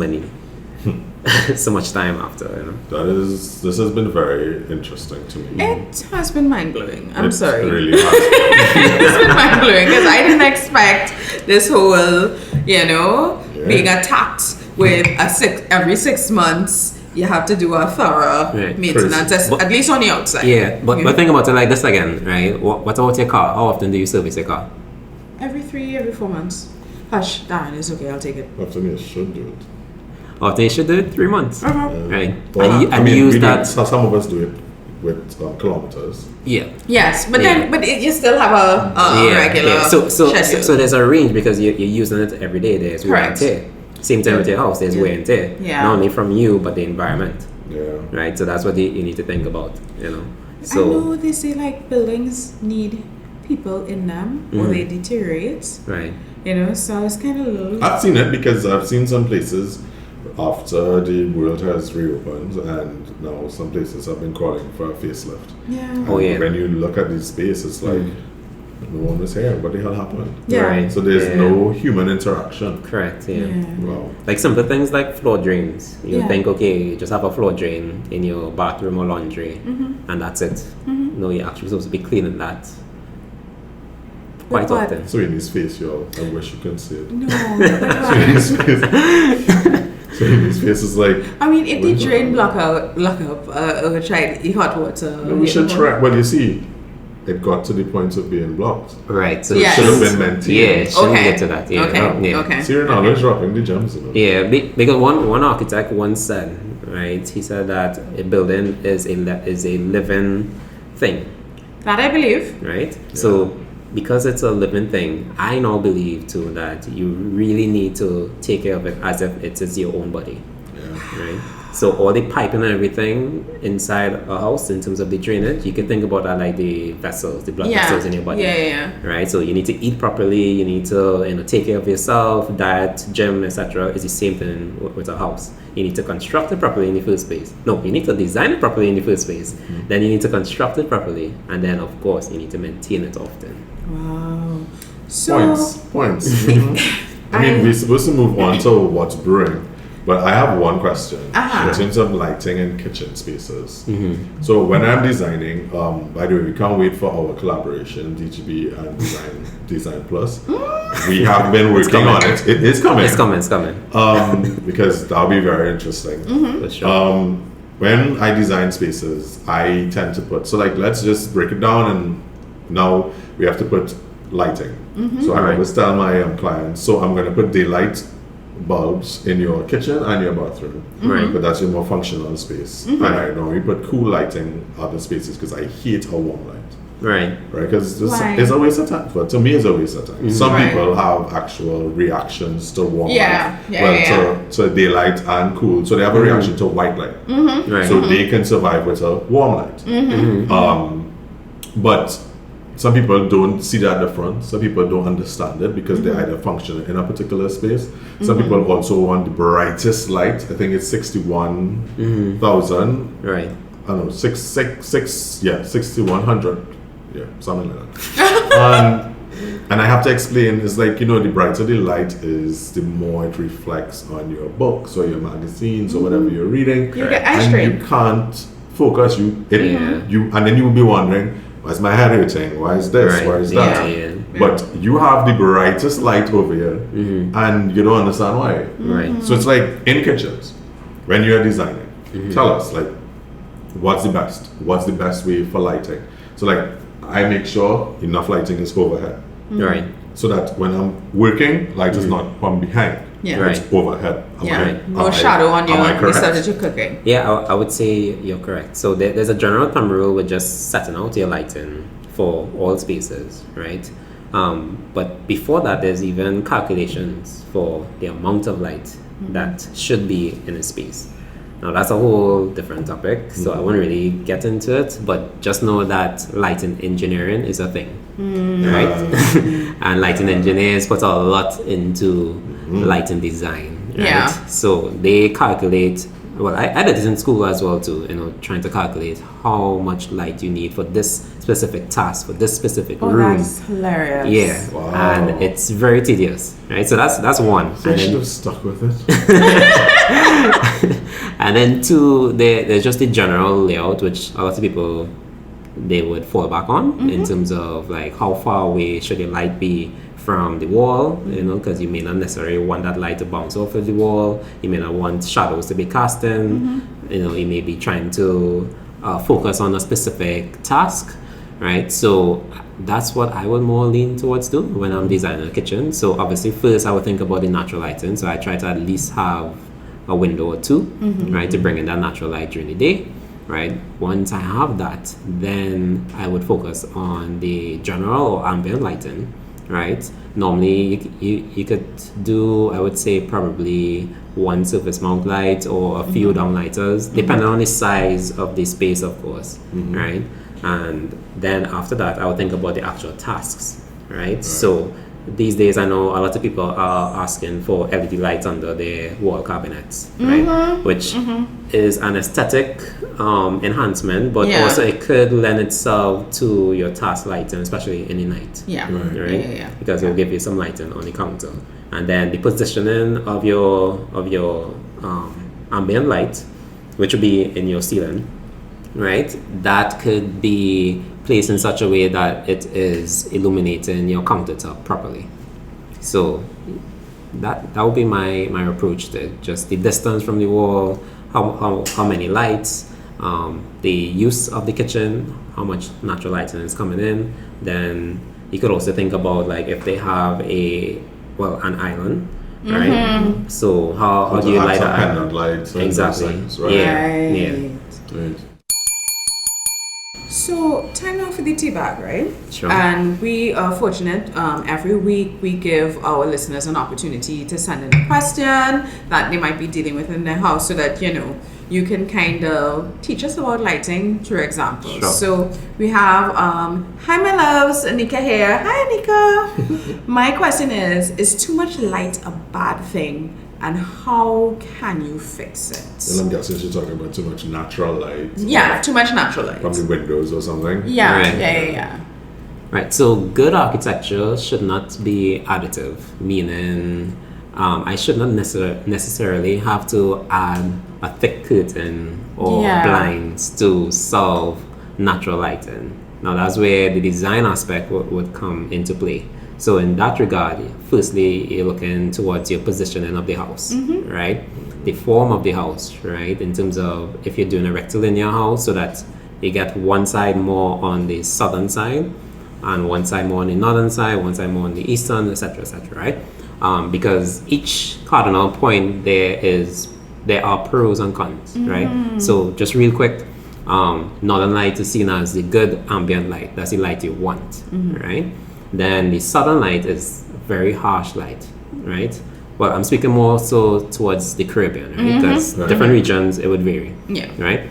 much time after, you know. This has been very interesting to me. It has been mind blowing. I'm It sorry. really has. It's been mind blowing because I didn't expect this whole, being attacked with every 6 months. You have to do a thorough Right. maintenance, at least on the outside. Yeah, but think about it like this again, right? What about your car? How often do you service your car? Every 4 months. Hush, Dan, it's okay, I'll take it. Often you should do it. Or they should do it 3 months. Right. Well, And you use that. Some of us do it with kilometers. Yeah. Yes, but then you still have a regular So schedule. so there's a range because you're using it every day. There's wear and Correct. tear. Same time with your house. There's wear and tear. Yeah. Not only from you but the environment. Yeah. Right. So that's what you need to think about. You know. I So know they say like buildings need people in them or they deteriorate. right. You know, so it's kind of low. I've seen it because I've seen some places after the world has reopened, and now some places have been calling for a facelift. Yeah. And Oh, yeah. when you look at these spaces, like no one was here. What the hell happened? Yeah. Right. So there's Yeah. no human interaction. Correct. Yeah. Yeah. Wow. Like simple things like floor drains. You Yeah. think, okay, you just have a floor drain in your bathroom or laundry, and that's it. No, you're actually supposed to be cleaning that quite what? often. So in his face, y'all, I wish you could see it. No. So in his face, so in his face is like. I mean, if the Well, drain block up, or try the hot water. No, we should try. Well, you see, it got to the point of being blocked. Right. So Yes. It should have been maintained. yeah, shouldn't Okay. get to that. Yeah. Okay. Yeah. Okay. See, Renaldo is dropping the gems, you know. Yeah, because one architect once said, right? He said that a building is a living thing, That I believe. right? So because it's a living thing, I now believe too that you really need to take care of it as if it is your own body, Yeah. right? So all the piping and everything inside a house in terms of the drainage, you can think about that like the vessels, the blood vessels in your body. Yeah. Right, so you need to eat properly. You need to, take care of yourself, diet, gym, etc. It's the same thing with a house. You need to construct it properly in the first place. No, you need to design it properly in the first place. Then you need to construct it properly, and then of course you need to maintain it often. Wow. So. Points. Mhm. I mean, we're supposed to move on to what's brewing, but I have one question Uh-huh. in terms of lighting in kitchen spaces. So when I'm designing, by the way, we can't wait for our collaboration, DGB and Design Plus. We have been working on it. It is coming. It's coming. Because that'll be very interesting. For sure. When I design spaces, I tend to put, so like, let's just break it down, and now we have to put lighting. So I always tell my clients, so I'm going to put daylight bulbs in your kitchen and your bathroom. Right. But that's your more functional space. And I normally put cool lighting other spaces because I hate a warm light. Right. Right, because Why? it's a waste of time. But to me, it's a waste of time. Some Right. people have actual reactions to warm Yeah, light. yeah. To daylight and cool. So they have a reaction to white light. Right. So they can survive with a warm light. But some people don't see that difference. Some people don't understand it because they either function in a particular space. Some people also want the brightest light. I think it's 61,000. Right. I don't know, 6,100. Yeah, something like that. And I have to explain, it's like, the brighter the light is, the more it reflects on your books or your magazines or whatever you're reading. You get eye and strain. you can't focus. And then you will be wondering, why is my head hurting? Why is this? Right. Why is that? Yeah. But you have the brightest light over here, and you don't understand why. Right. So it's like in kitchens, when you're designing, tell us, like, what's the best? What's the best way for lighting? So like, I make sure enough lighting is overhead, Right. so that when I'm working, light is not from behind. Yeah. Right. It's overhead. No shadow on am I you correct? instead of you're cooking. Yeah, I would say you're correct. So there's a general thumb rule with just setting out your lighting for all spaces, right? But before that, there's even calculations for the amount of light that should be in a space. Now that's a whole different topic, so I won't really get into it. But just know that lighting engineering is a thing, right? And lighting engineers put a lot into lighting design, right? Yeah. So they calculate. Well, I did it in school as well too. Trying to calculate how much light you need for this specific task, for this specific Oh, room. that's hilarious. Yeah, Wow. and it's very tedious, right? So that's one. So I And should then, have stuck with it. and then two, there's just the general layout, which a lot of people they would fall back on in terms of like how far away should your light be from the wall, because you may not necessarily want that light to bounce off of the wall. You may not want shadows to be casting. You may be trying to focus on a specific task, right? So that's what I would more lean towards do when I'm designing a kitchen. So obviously first I would think about the natural lighting. So I try to at least have a window or two, right, to bring in that natural light during the day, right? Once I have that, then I would focus on the general or ambient lighting, right? Normally you could do, I would say, probably one surface mount light or a few downlighters, depending on the size of the space, of course, right? And then after that, I would think about the actual tasks, right? So these days, I know a lot of people are asking for LED lights under their wall cabinets, right? Which is an aesthetic enhancement, but also it could lend itself to your task lighting, especially in the night. Right? Because it will give you some lighting on the counter, and then the positioning of your ambient light, which will be in your ceiling, right? That could be placed in such a way that it is illuminating your countertop properly. So that would be my approach to it. Just the distance from the wall, how many lights, the use of the kitchen, how much natural lighting is coming in. Then you could also think about, like, if they have an island, right? So how do you light an island? Lights, exactly. Things, right? Yeah. So, time now for the tea bag, right? Sure. And we are fortunate, every week we give our listeners an opportunity to send in a question that they might be dealing with in their house, so that, you can kind of teach us about lighting through examples. Sure. So, we have, hi my loves, Anika here. Hi Anika. My question is too much light a bad thing? And how can you fix it? Well, I'm guessing she's talking about too much natural light. Yeah, too much natural light. From the windows or something. Yeah, Right. yeah. Right, so good architecture should not be additive, meaning I should not necessarily have to add a thick curtain or blinds to solve natural lighting. Now that's where the design aspect would come into play. So in that regard, firstly, you're looking towards your positioning of the house, right? The form of the house, right? In terms of if you're doing a rectilinear house, so that you get one side more on the southern side, and one side more on the northern side, one side more on the eastern, etc., right? Because each cardinal point there are pros and cons, right? So just real quick, northern light is seen as the good ambient light. That's the light you want, right? Then the southern light is very harsh light, right? Well, I'm speaking more so towards the Caribbean, right? Because different regions, it would vary, right?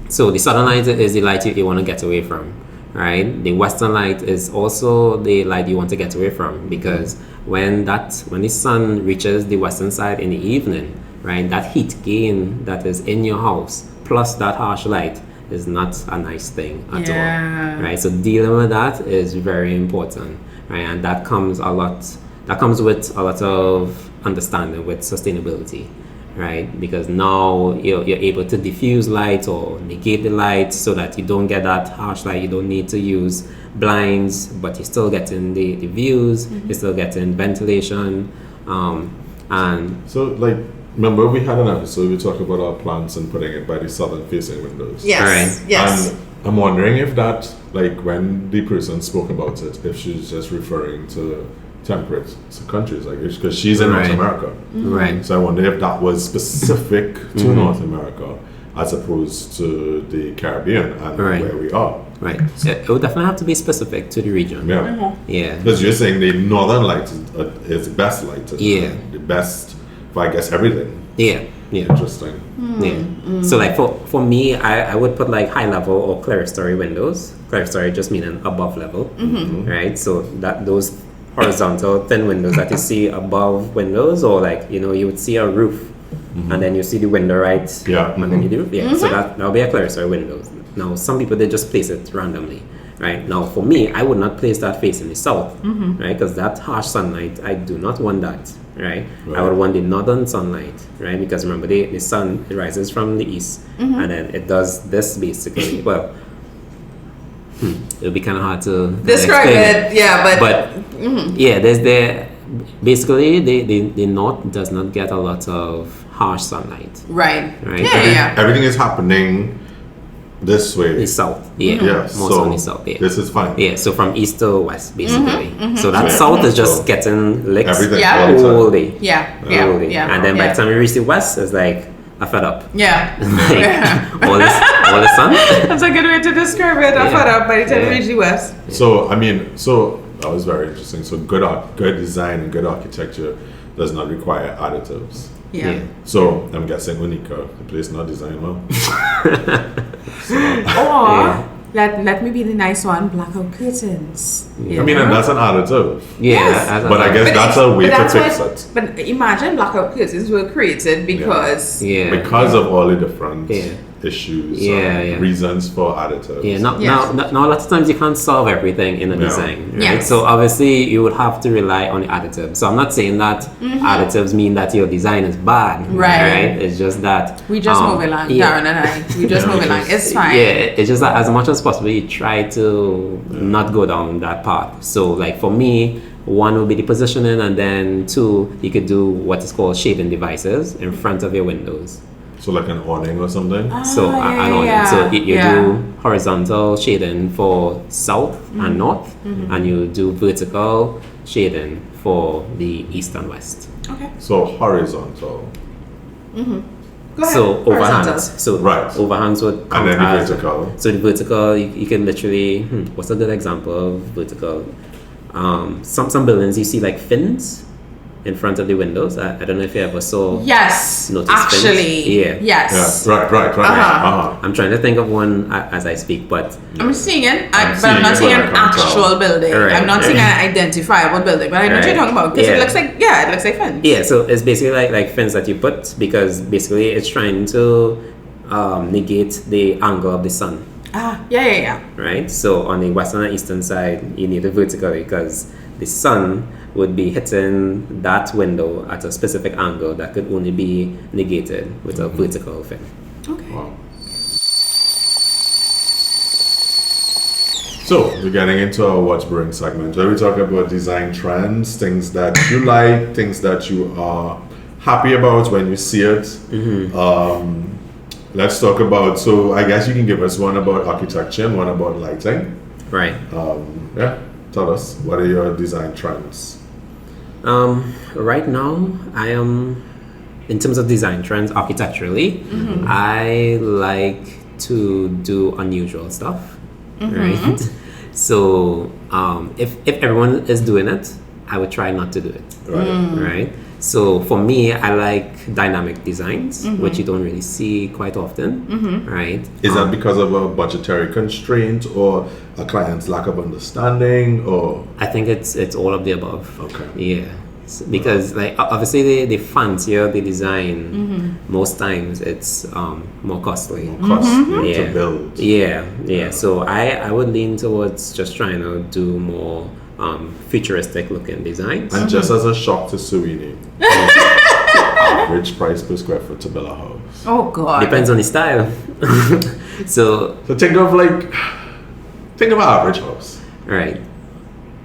So the southern light is the light you want to get away from, right? The western light is also the light you want to get away from, because when the sun reaches the western side in the evening, right, that heat gain that is in your house plus that harsh light is not a nice thing at all, right? So dealing with that is very important, right? And that comes with a lot of understanding with sustainability, right? Because now you're able to diffuse light or negate the light so that you don't get that harsh light. You don't need to use blinds, but you're still getting the views, you're still getting ventilation, and so, like, remember we had an episode we talked about our plants and putting it by the southern facing windows. Yes. And I'm wondering if that, like, when the person spoke about it, if she's just referring to temperate countries, like, because she's in North America, right? So I wonder if that was specific to North America as opposed to the Caribbean and where we are. Right. So it would definitely have to be specific to the region. Yeah. Because you're saying the northern light is the best light. The best for, I guess, everything. Yeah. Interesting. Yeah. So, like, for me, I would put, like, high level or clerestory windows. Clerestory just meaning above level, right? So that those horizontal thin windows that you see above windows, or, like, you would see a roof, and then you see the window right, and then you do roof. Yeah. So that'll be a clerestory window. Now, some people, they just place it randomly, right? Now, for me, I would not place that facing the south, right? Because that harsh sunlight, I do not want that, right? I would want the northern sunlight, right? Because remember, the sun, it rises from the east, and then it does this basically. Well, it'll be kind of hard to describe it, but yeah, basically the north does not get a lot of harsh sunlight, right? Yeah. Yeah. Everything is happening This way. The south, yeah. Yeah, More so on the south, yeah. This is fine. Yeah, so from east to west, basically. So that Yeah. south is just So getting licks everything Yeah. all the time. all day. Yeah. All day. Yeah. And then by yeah. the time we reach the west, it's like, I fed up. Yeah. Like, all the sun. That's a good way to describe it. I Yeah. fed up by the time we Yeah. reach the west. So, I mean, so that was very interesting. So good design and good architecture does not require additives. Yeah. So I'm guessing Unica, the place not designed well. Or let me be the nice one, blackout curtains. I mean, and that's an additive. Yeah. Yes. But I guess that's a way to that's fix what- it. But imagine blackout curtains were created because Yeah. Because of all the different Yeah. issues, Yeah. reasons for additives. Yeah, Yes. now a lot of times you can't solve everything in a No. design, right? Yes. So obviously you would have to rely on the additives. So I'm not saying that additives mean that your design is bad, Right. It's just that we just move along, yeah. Darren and I. We just Yeah, move we along. just- It's fine. Yeah, it's just that as much as possible you try to not go down that path. So like for me, one would be the positioning, and then two, you could do what is called shading devices in front of your windows. So like an awning or something. So yeah, I know yeah, So you yeah. do horizontal shading for south and north, and you do vertical shading for the east and west. Okay. So horizontal. Go ahead. So Horizontal. overhangs. So Right. overhangs would And come then the as- vertical. So the vertical, you can literally. What's a good example of vertical? Some buildings you see like fins in front of the windows. I don't know if you ever saw. Yes. Notice Actually. fins? Yeah. Yes. Yeah, right. Uh-huh. I'm trying to think of one as I speak, but I'm seeing it, I'm but I'm not seeing seeing it, an but I can't actual tell. building. Right, I'm not seeing right. an identifiable building, but I know what you're Right. talking about because Yeah. it looks like fence. yeah, so it's basically like fins that you put because basically it's trying to negate the angle of the sun. Yeah. Right? So on the western and eastern side, you need it vertically because the sun would be hitting that window at a specific angle that could only be negated with a vertical fin. Okay. Wow. So we're getting into our What's Brewing segment where we talk about design trends, things that you like, things that you are happy about when you see it. Let's talk about, so I guess you can give us one about architecture and one about lighting. Right. Yeah, tell us, what are your design trends? Right now, I am, in terms of design trends architecturally, I like to do unusual stuff, right? So if everyone is doing it, I would try not to do it, right? So for me, I like dynamic designs, which you don't really see quite often, right? Is that because of a budgetary constraint or a client's lack of understanding, or? I think it's all of the above. Okay. Yeah. Because like obviously the fancier the design, most times it's more costly. Costly Yeah. to build. Yeah. So I would lean towards just trying to do more futuristic looking designs. And just as a shock to Soyini, average price per square foot to build a house. Oh God. Depends on the style. So So think of an average house. right.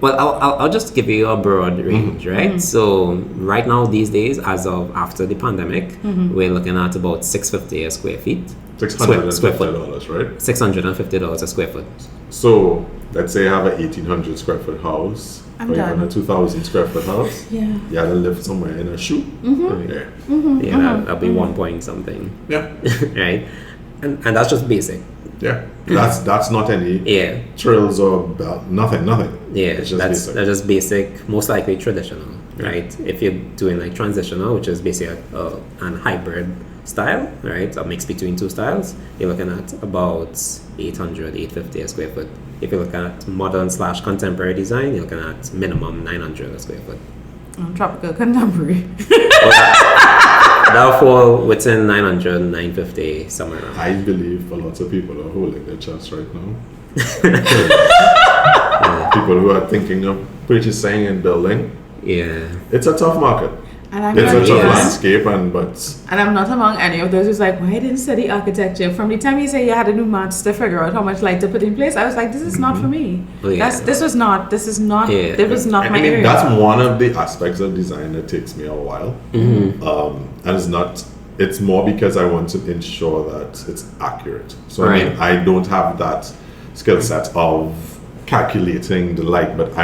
Well, I'll just give you a broad range, right? So right now, these days, as of after the pandemic, we're looking at about $650 a square feet. Square foot. $650, right? $650 a square foot. So let's say I have an 1,800 square foot house, I'm or even done. a 2,000 square foot house. Yeah. You had to live somewhere in a shoe. Yeah. Yeah, that'll be 1 point something, Yeah. right? And that's just basic. Yeah. That's not any Yeah, trills or nothing. yeah. It's just That's basic. just basic. Most likely traditional, right? If you're doing like transitional, which is basically an hybrid style, right? A mix between two styles, you're looking at about 800, 850 a square foot. If you look at modern / contemporary design, you're looking at minimum 900 a square foot. Tropical contemporary. That'll fall within 900, 950, somewhere around. I believe a lot of people are holding their chest right now. People who are thinking of purchasing and building. Yeah. It's a tough market. And I'm It's a not tough Yes. landscape, and I'm not among any of those who's like, why I didn't study architecture? From the time you say you had to do maths to figure out how much light to put in place, I was like, this is not for me. Oh, yeah. This was not Yeah. my I mean, area. that's one of the aspects of design that takes me a while. And it's not it's more because I want to ensure that it's accurate. So Right. I mean, I don't have that skill set of calculating the light, but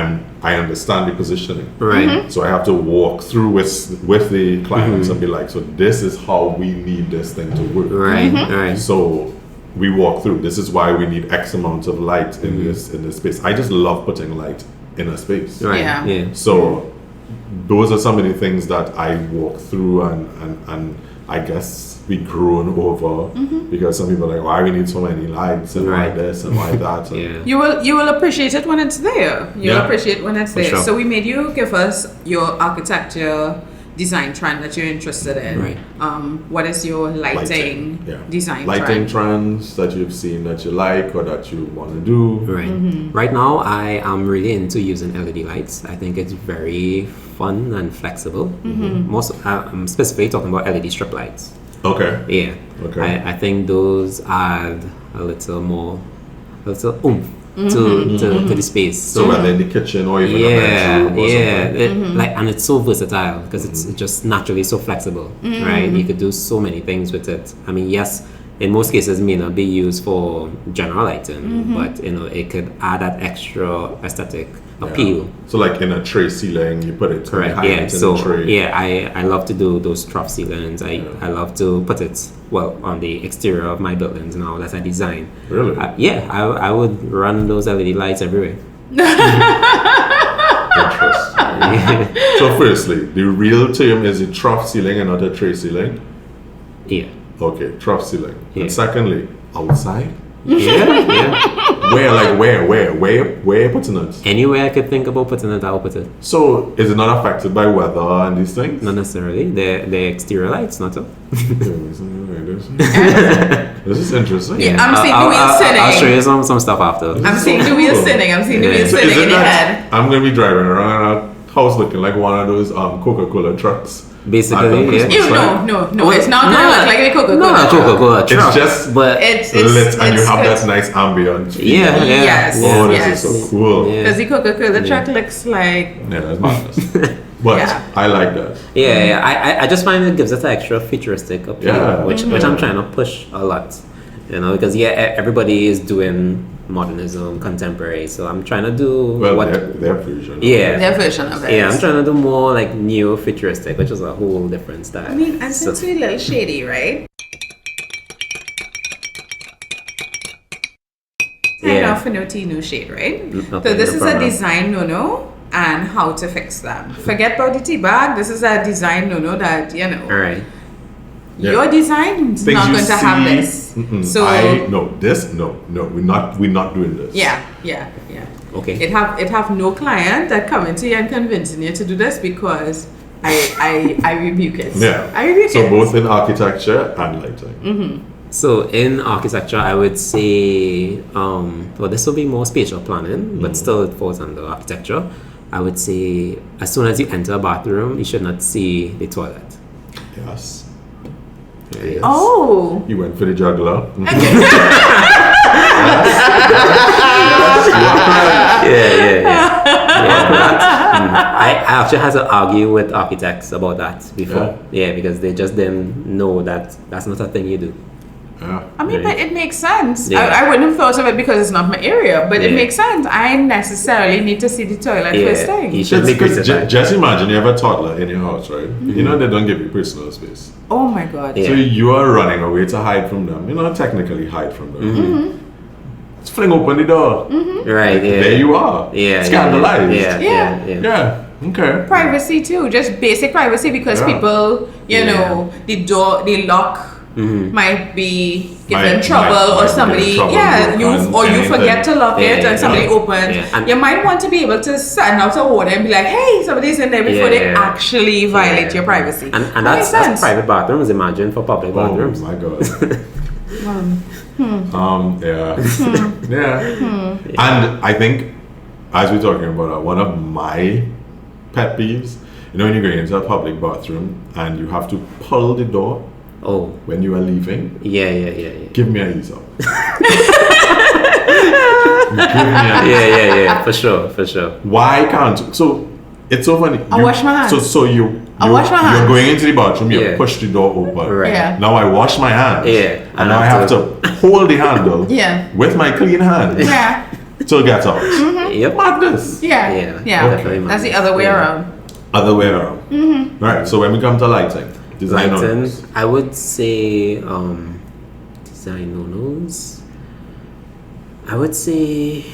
I understand the positioning. Right. So I have to walk through with the clients and be like, so this is how we need this thing to work. Right. Right. So we walk through. This is why we need X amount of light in this space. I just love putting light in a space. Right. Yeah. Yeah. So those are some of the things that I walk through and I guess we grown over because some people are like, why we need so many lights and why Right. this and why that. And Yeah. You will appreciate it when it's there. You'll Yeah. appreciate when it's For there. sure. So we made you give us your architecture design trend that you're interested in. Right. What is your lighting Yeah. design lighting trend? trends that you've seen that you like or that you want to do. Right. Right now, I am really into using LED lights. I think it's very fun and flexible. Most, I'm specifically talking about LED strip lights. Okay. Yeah. Okay. I think those add a little oomph to the space. So whether in the kitchen or even a Yeah, bedroom or yeah. something. Like, and it's so versatile because it's just naturally so flexible, right? You could do so many things with it. I mean, yes, in most cases, it may not be used for general lighting, but it could add that extra aesthetic appeal. Yeah. So like in a tray ceiling, you put it Correct. behind Yeah. it in So the tray. yeah, I love to do those trough ceilings. I love to put it on the exterior of my buildings now that I design. Really? I would run those LED lights everywhere. Interesting. So firstly, the real term is a trough ceiling and not a tray ceiling. Yeah. Okay, trough ceiling. Yeah. And secondly, outside. Yeah. Where you putting it? Anywhere I could think about putting it, I'll put it. So is it not affected by weather and these things? Not necessarily. They're exterior lights, not so. This is interesting. Yeah. I'm seeing the wheels spinning. I'll show you some stuff after. I'm seeing the wheels spinning. I'm seeing the wheels So spinning is in it your that head. I'm gonna be driving around a house looking like one of those Coca-Cola trucks? Basically, yeah. Ew, no. It's not gonna look like a Coca-Cola. No, Coca-Cola truck. It's just but It's lit and you it's- have it's- that nice ambience. yeah, yeah. Yes. Oh, this Yes. is so cool. Yeah. Because the Coca-Cola truck looks like Yeah, that's madness. But Yeah. I like that. Yeah. I just find it gives it an extra futuristic appeal, Yeah. which I'm trying to push a lot. Because everybody is doing modernism, contemporary, so I'm trying to do Well, what. their version. Yeah. their version of it. Yeah, I'm trying to do more like neo futuristic, which is a whole different style. I mean, and So- since we're a little shady, right? Sign Yeah. off for no tea, no shade, right? Okay, So this no is problem. a design no-no and how to fix them. Forget about the tea bag. This is a design no-no that, All right. Yeah. your design's Things not you going to have see- this. Mm-mm. So no, we're not doing this. yeah. Okay. It have no client that coming to you and convincing you to do this because I rebuke it. Yeah. I rebuke So it. both in architecture and lighting. So in architecture, I would say, well, this will be more spatial planning, but still it falls under architecture. I would say, as soon as you enter a bathroom, you should not see the toilet. Yes. Right? Yes. Oh. You went for the juggler. I actually had to argue with architects about that before. Yeah, because they just didn't know that that's not a thing you do. Yeah. I mean, but it makes sense. Yeah. I wouldn't have thought of it because it's not my area, but it Yeah. makes sense. I necessarily need to see the toilet first Yeah, thing. you should be Because crucified. just imagine you have a toddler in your house, right? You know they don't give you personal space. Oh my god. Yeah. So you are running away to hide from them. You know, technically hide from them. Just fling open the door. Right, yeah. There you are. Yeah. Scandalized. Yeah. Yeah. Okay. Privacy too, just basic privacy because Yeah. people, you know, the lock might be given Might trouble or get somebody, in trouble, you broken, or you anything. forget to lock it Yeah, and somebody yeah. opens. Yeah, and- You might want to be able to send out a warning and be like, hey, somebody's in there before they Yeah. actually violate Yeah. your privacy. And That that's makes sense. private bathrooms. Imagine for public Oh bathrooms. my god. Yeah. Yeah. And I think, as we're talking about one of my pet peeves, you know, when you're going into a public bathroom and you have to pull the door Oh, when you are leaving, yeah. give me a ease up. Give me a Yeah, for sure. Why can't so It's so funny. I wash my hands. So wash my hands. You're going into the bathroom, you Yeah. push the door open. Right. Yeah. Now I wash my hands. Yeah. And now I have to hold the handle Yeah. with my clean hands Yeah. to get out. Yep. Madness. Yeah. Yeah. Yeah. Definitely That's the other way Yeah. around. Other way around. Right. So when we come to lighting, design Lighting, on. I would say design no-nos. I would say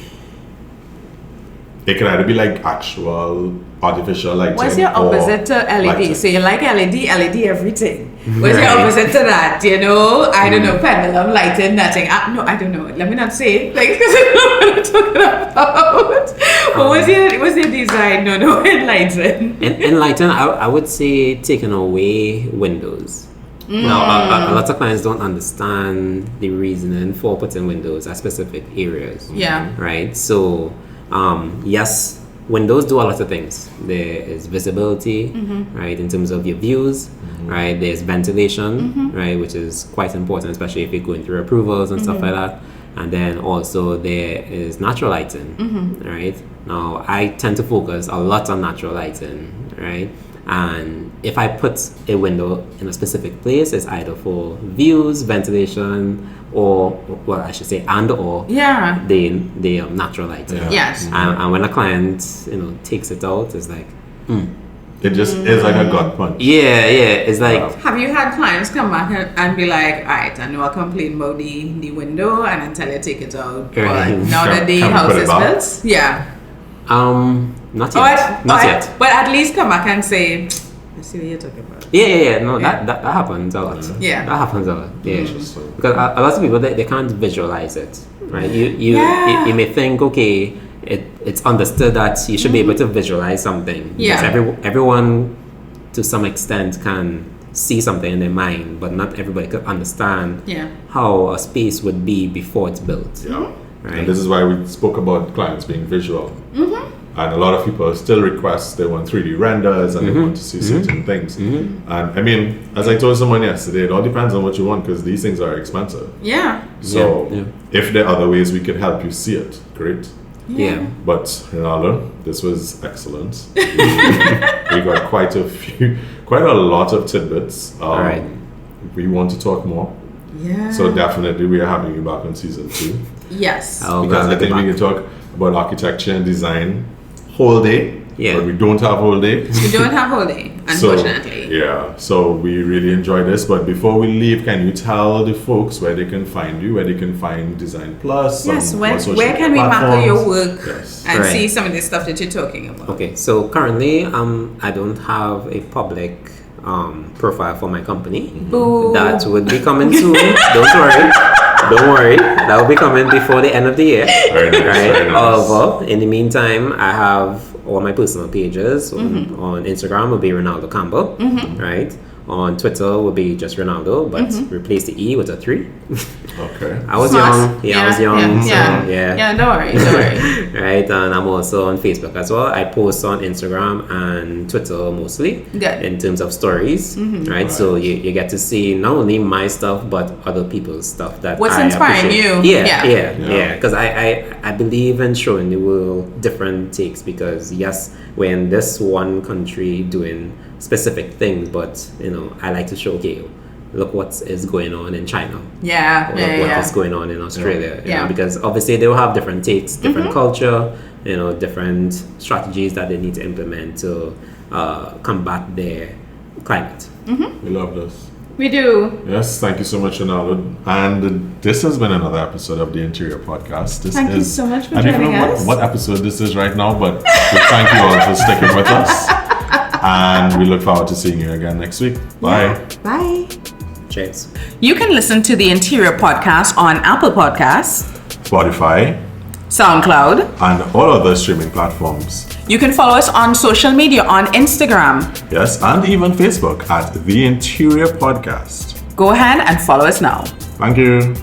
It can either be like actual artificial lighting. What's your or opposite to LED? lighting. So you like LED everything. What's your opposite to that? You know, I don't know, pendulum lighting, nothing. No, I don't know. Let me not say it, like, because I don't know what I'm talking about. But what's your design? No, in lighting. in lighting, I would say taking away windows. Now, a lot of clients don't understand the reasoning for putting windows at specific areas. Yeah. Right? So, yes, windows do a lot of things. There is visibility, right, in terms of your views, right? There's ventilation, right, which is quite important, especially if you're going through approvals and stuff like that. And then also there is natural lighting, right? Now, I tend to focus a lot on natural lighting, right? And if I put a window in a specific place, it's either for views, ventilation, or, well, I should say, or Yeah. the natural lighting. Yeah. Yes. And when a client, takes it out, it's like, It just is like a gut punch. yeah, it's like, Have you had clients come back and be like, all right, I know I complain about the window and until I take it out. But Right. now that the Can we house put it is back? built, yeah. not yet. Not yet. But at least come back and say, I see what you're talking about. Yeah. No, that happens a lot. Yeah. That happens a lot. Yeah. Interesting. Because a lot of people they can't visualize it, right? You may think, okay, it's understood that you should be able to visualize something. Yeah. Because everyone to some extent can see something in their mind, but not everybody could understand Yeah. how a space would be before it's built. Yeah. Right. And this is why we spoke about clients being visual. And a lot of people still request, they want 3D renders and they want to see certain things. And I mean, as I told someone yesterday, it all depends on what you want because these things are expensive. Yeah. So Yeah. if there are other ways we could help you see it, great. Yeah. But Renaldo, this was excellent. We got quite a lot of tidbits. All right. We want to talk more. Yeah. So definitely we are having you back on season 2. Yes. Because I think we can talk about architecture and design whole day. Yeah. But we don't have whole day. We don't have whole day, unfortunately. So we really enjoy this. But before we leave, can you tell the folks where they can find you, where they can find Design Plus? Yes, on where social can we market platforms? your work Yes. and Right. see some of the stuff that you're talking about? Okay, so currently, I don't have a public profile for my company. Boo. That would be coming soon. Don't worry. That will be coming before the end of the year. Very nice, Right. very nice. However, in the meantime, I have all my personal pages. On Instagram will be Renaldo Campbell. Right. On Twitter will be just Renaldo, but replace the E with a 3. Okay. I was Smart. young. Yeah, I was young. Yeah, don't worry. Right, and I'm also on Facebook as well. I post on Instagram and Twitter mostly. Good. In terms of stories, right? So you get to see not only my stuff but other people's stuff that What's I inspiring appreciate. you. Yeah. Because I believe in showing the world different takes because yes, we're in this one country doing specific things, but I like to show look what is going on in China. Yeah. What is going on in Australia? You Yeah. know, because obviously they will have different takes, different culture, different strategies that they need to implement to combat their climate. We love this. We do. Yes, thank you so much, Renaldo. And this has been another episode of the Interior Podcast. Thank you so much for I don't joining know us. what episode this is right now, but we thank you all for sticking with us. And we look forward to seeing you again next week. Bye. Bye. Cheers. You can listen to the Interior Podcast on Apple Podcasts, Spotify SoundCloud. and all other streaming platforms. You can follow us on social media on Instagram. Yes, and even Facebook at The Interior Podcast. Go ahead and follow us now. Thank you.